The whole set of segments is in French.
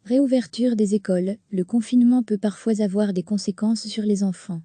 Réouverture des écoles, le confinement peut parfois avoir des conséquences sur les enfants.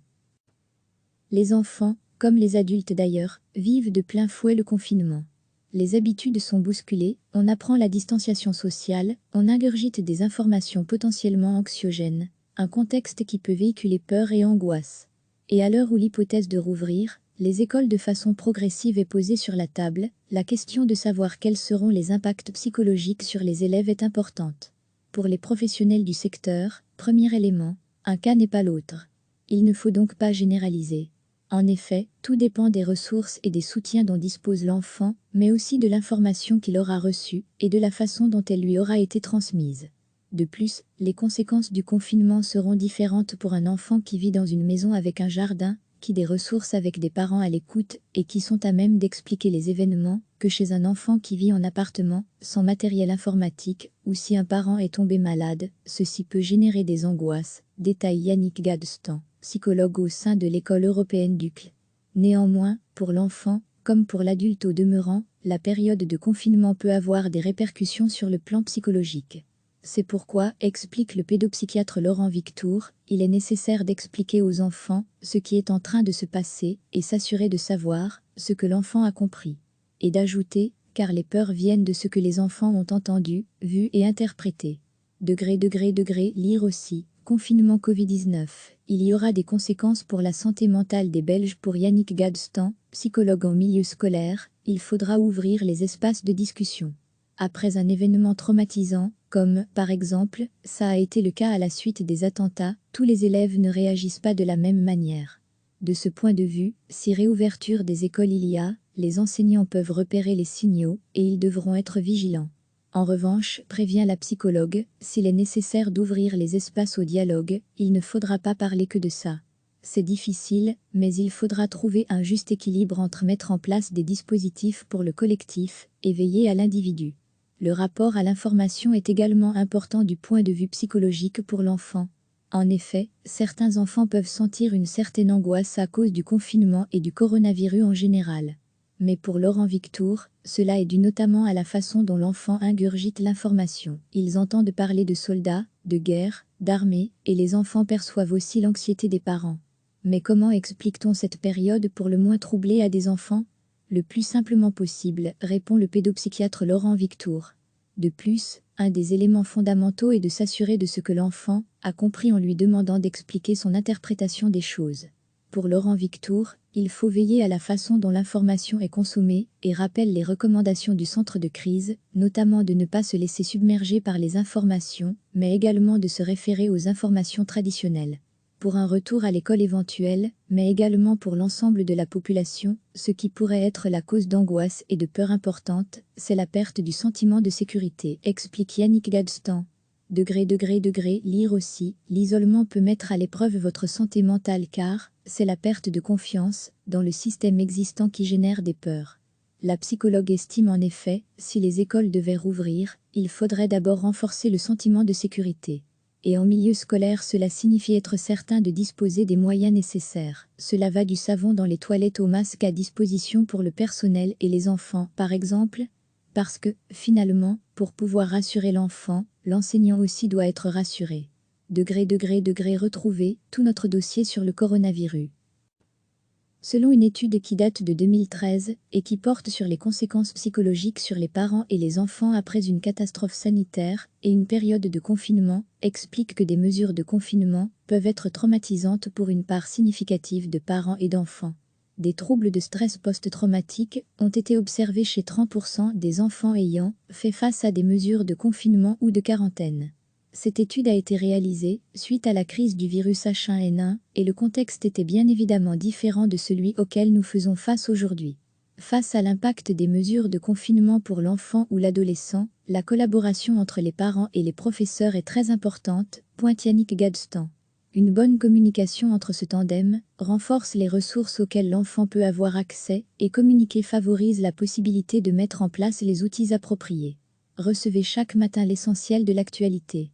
Les enfants, comme les adultes d'ailleurs, vivent de plein fouet le confinement. Les habitudes sont bousculées, on apprend la distanciation sociale, on ingurgite des informations potentiellement anxiogènes, un contexte qui peut véhiculer peur et angoisse. Et à l'heure où l'hypothèse de rouvrir les écoles de façon progressive est posée sur la table, la question de savoir quels seront les impacts psychologiques sur les élèves est importante. Pour les professionnels du secteur, premier élément, un cas n'est pas l'autre. Il ne faut donc pas généraliser. En effet, tout dépend des ressources et des soutiens dont dispose l'enfant, mais aussi de l'information qu'il aura reçue et de la façon dont elle lui aura été transmise. De plus, les conséquences du confinement seront différentes pour un enfant qui vit dans une maison avec un jardin, qui des ressources avec des parents à l'écoute et qui sont à même d'expliquer les événements, que chez un enfant qui vit en appartement, sans matériel informatique, ou si un parent est tombé malade, ceci peut générer des angoisses, détaille Yannick Gadstan, psychologue au sein de l'école européenne d'UCL. Néanmoins, pour l'enfant, comme pour l'adulte au demeurant, la période de confinement peut avoir des répercussions sur le plan psychologique. C'est pourquoi, explique le pédopsychiatre Laurent Victour, il est nécessaire d'expliquer aux enfants ce qui est en train de se passer et s'assurer de savoir ce que l'enfant a compris. Et d'ajouter, car les peurs viennent de ce que les enfants ont entendu, vu et interprété. Lire aussi, confinement Covid-19, il y aura des conséquences pour la santé mentale des Belges. Pour Yannick Gadstan, psychologue en milieu scolaire, il faudra ouvrir les espaces de discussion. Après un événement traumatisant, comme, par exemple, ça a été le cas à la suite des attentats, tous les élèves ne réagissent pas de la même manière. De ce point de vue, si réouverture des écoles il y a, les enseignants peuvent repérer les signaux et ils devront être vigilants. En revanche, prévient la psychologue, s'il est nécessaire d'ouvrir les espaces au dialogue, il ne faudra pas parler que de ça. C'est difficile, mais il faudra trouver un juste équilibre entre mettre en place des dispositifs pour le collectif et veiller à l'individu. Le rapport à l'information est également important du point de vue psychologique pour l'enfant. En effet, certains enfants peuvent sentir une certaine angoisse à cause du confinement et du coronavirus en général. Mais pour Laurent Victour, cela est dû notamment à la façon dont l'enfant ingurgite l'information. Ils entendent parler de soldats, de guerre, d'armée, et les enfants perçoivent aussi l'anxiété des parents. Mais comment explique-t-on cette période pour le moins troublée à des enfants ? Le plus simplement possible, répond le pédopsychiatre Laurent Victour. De plus, un des éléments fondamentaux est de s'assurer de ce que l'enfant a compris en lui demandant d'expliquer son interprétation des choses. Pour Laurent Victour, il faut veiller à la façon dont l'information est consommée et rappelle les recommandations du centre de crise, notamment de ne pas se laisser submerger par les informations, mais également de se référer aux informations traditionnelles. Pour un retour à l'école éventuel, mais également pour l'ensemble de la population, ce qui pourrait être la cause d'angoisse et de peur importante, c'est la perte du sentiment de sécurité, explique Yannick Gadstan. Lire aussi, l'isolement peut mettre à l'épreuve votre santé mentale car c'est la perte de confiance dans le système existant qui génère des peurs. La psychologue estime en effet, si les écoles devaient rouvrir, il faudrait d'abord renforcer le sentiment de sécurité. Et en milieu scolaire, cela signifie être certain de disposer des moyens nécessaires. Cela va du savon dans les toilettes au masque à disposition pour le personnel et les enfants, par exemple. Parce que, finalement, pour pouvoir rassurer l'enfant, l'enseignant aussi doit être rassuré. Retrouver tout notre dossier sur le coronavirus. Selon une étude qui date de 2013 et qui porte sur les conséquences psychologiques sur les parents et les enfants après une catastrophe sanitaire et une période de confinement, explique que des mesures de confinement peuvent être traumatisantes pour une part significative de parents et d'enfants. Des troubles de stress post-traumatique ont été observés chez 30% des enfants ayant fait face à des mesures de confinement ou de quarantaine. Cette étude a été réalisée suite à la crise du virus H1N1 et le contexte était bien évidemment différent de celui auquel nous faisons face aujourd'hui. Face à l'impact des mesures de confinement pour l'enfant ou l'adolescent, la collaboration entre les parents et les professeurs est très importante, pointe Yannick Gadstan. Une bonne communication entre ce tandem renforce les ressources auxquelles l'enfant peut avoir accès et communiquer favorise la possibilité de mettre en place les outils appropriés. Recevez chaque matin l'essentiel de l'actualité.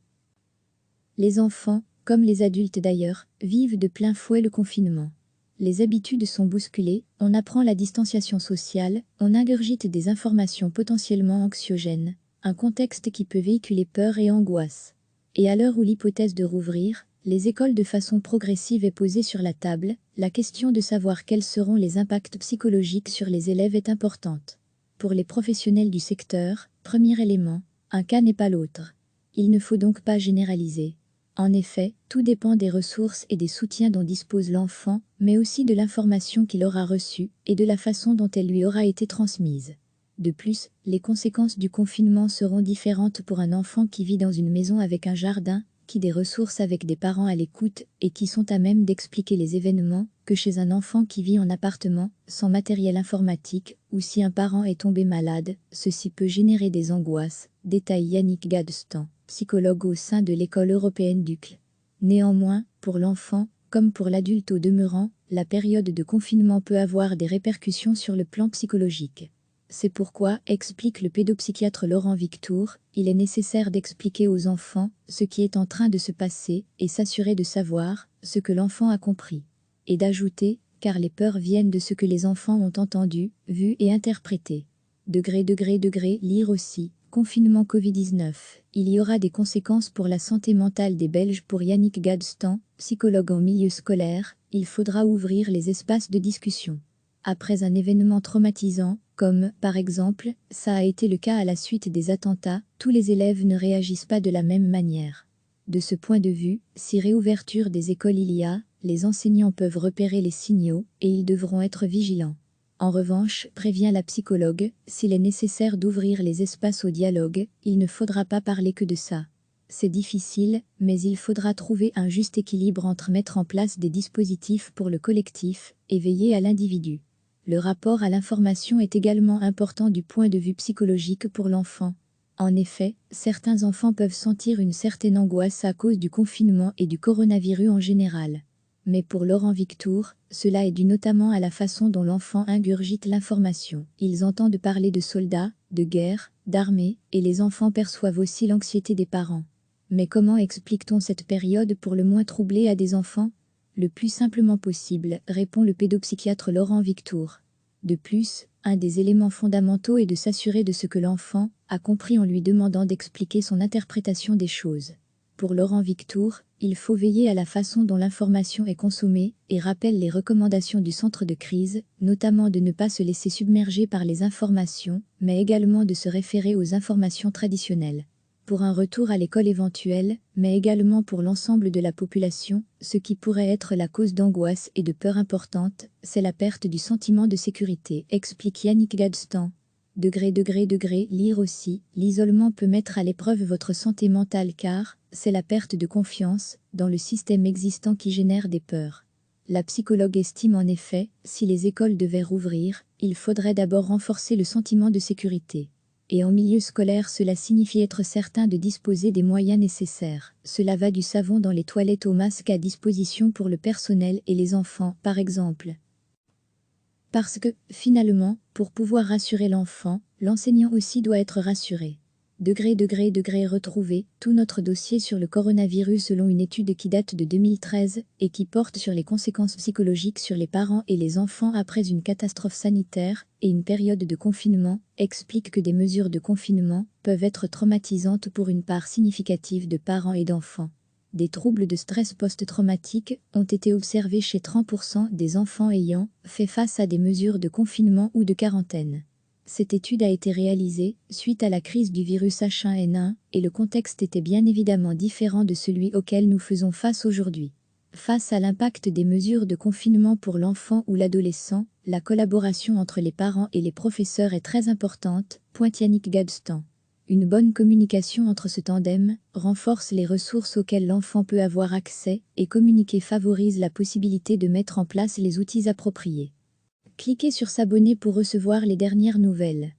Les enfants, comme les adultes d'ailleurs, vivent de plein fouet le confinement. Les habitudes sont bousculées, on apprend la distanciation sociale, on ingurgite des informations potentiellement anxiogènes, un contexte qui peut véhiculer peur et angoisse. Et à l'heure où l'hypothèse de rouvrir les écoles de façon progressive est posée sur la table, la question de savoir quels seront les impacts psychologiques sur les élèves est importante. Pour les professionnels du secteur, premier élément, un cas n'est pas l'autre. Il ne faut donc pas généraliser. En effet, tout dépend des ressources et des soutiens dont dispose l'enfant, mais aussi de l'information qu'il aura reçue et de la façon dont elle lui aura été transmise. De plus, les conséquences du confinement seront différentes pour un enfant qui vit dans une maison avec un jardin, qui des ressources avec des parents à l'écoute et qui sont à même d'expliquer les événements, que chez un enfant qui vit en appartement, sans matériel informatique, ou si un parent est tombé malade, ceci peut générer des angoisses, détaille Yannick Gadstan, psychologue au sein de l'école européenne d'UCL. Néanmoins, pour l'enfant, comme pour l'adulte au demeurant, la période de confinement peut avoir des répercussions sur le plan psychologique. C'est pourquoi, explique le pédopsychiatre Laurent Victour, il est nécessaire d'expliquer aux enfants ce qui est en train de se passer et s'assurer de savoir ce que l'enfant a compris. Et d'ajouter, car les peurs viennent de ce que les enfants ont entendu, vu et interprété. Lire aussi, confinement Covid-19. Il y aura des conséquences pour la santé mentale des Belges pour Yannick Gadstan, psychologue en milieu scolaire, il faudra ouvrir les espaces de discussion. Après un événement traumatisant, comme, par exemple, ça a été le cas à la suite des attentats, tous les élèves ne réagissent pas de la même manière. De ce point de vue, si réouverture des écoles il y a, les enseignants peuvent repérer les signaux et ils devront être vigilants. En revanche, prévient la psychologue, s'il est nécessaire d'ouvrir les espaces au dialogue, il ne faudra pas parler que de ça. C'est difficile, mais il faudra trouver un juste équilibre entre mettre en place des dispositifs pour le collectif et veiller à l'individu. Le rapport à l'information est également important du point de vue psychologique pour l'enfant. En effet, certains enfants peuvent sentir une certaine angoisse à cause du confinement et du coronavirus en général. Mais pour Laurent Victour, cela est dû notamment à la façon dont l'enfant ingurgite l'information. Ils entendent parler de soldats, de guerre, d'armée, et les enfants perçoivent aussi l'anxiété des parents. Mais comment explique-t-on cette période pour le moins troublée à des enfants ? Le plus simplement possible, répond le pédopsychiatre Laurent Victour. De plus, un des éléments fondamentaux est de s'assurer de ce que l'enfant a compris en lui demandant d'expliquer son interprétation des choses. Pour Laurent Victour, il faut veiller à la façon dont l'information est consommée et rappelle les recommandations du centre de crise, notamment de ne pas se laisser submerger par les informations, mais également de se référer aux informations traditionnelles. Pour un retour à l'école éventuel, mais également pour l'ensemble de la population, ce qui pourrait être la cause d'angoisse et de peur importante, c'est la perte du sentiment de sécurité, explique Yannick Gadstan. Lire aussi, l'isolement peut mettre à l'épreuve votre santé mentale car c'est la perte de confiance dans le système existant qui génère des peurs. La psychologue estime en effet, si les écoles devaient rouvrir, il faudrait d'abord renforcer le sentiment de sécurité. Et en milieu scolaire, cela signifie être certain de disposer des moyens nécessaires. Cela va du savon dans les toilettes au masque à disposition pour le personnel et les enfants, par exemple. Parce que, finalement, pour pouvoir rassurer l'enfant, l'enseignant aussi doit être rassuré. Retrouver tout notre dossier sur le coronavirus selon une étude qui date de 2013 et qui porte sur les conséquences psychologiques sur les parents et les enfants après une catastrophe sanitaire et une période de confinement, explique que des mesures de confinement peuvent être traumatisantes pour une part significative de parents et d'enfants. Des troubles de stress post-traumatique ont été observés chez 30% des enfants ayant fait face à des mesures de confinement ou de quarantaine. Cette étude a été réalisée suite à la crise du virus H1N1 et le contexte était bien évidemment différent de celui auquel nous faisons face aujourd'hui. Face à l'impact des mesures de confinement pour l'enfant ou l'adolescent, la collaboration entre les parents et les professeurs est très importante, pointe Yannick Gadstan. Une bonne communication entre ce tandem renforce les ressources auxquelles l'enfant peut avoir accès et communiquer favorise la possibilité de mettre en place les outils appropriés. Cliquez sur s'abonner pour recevoir les dernières nouvelles.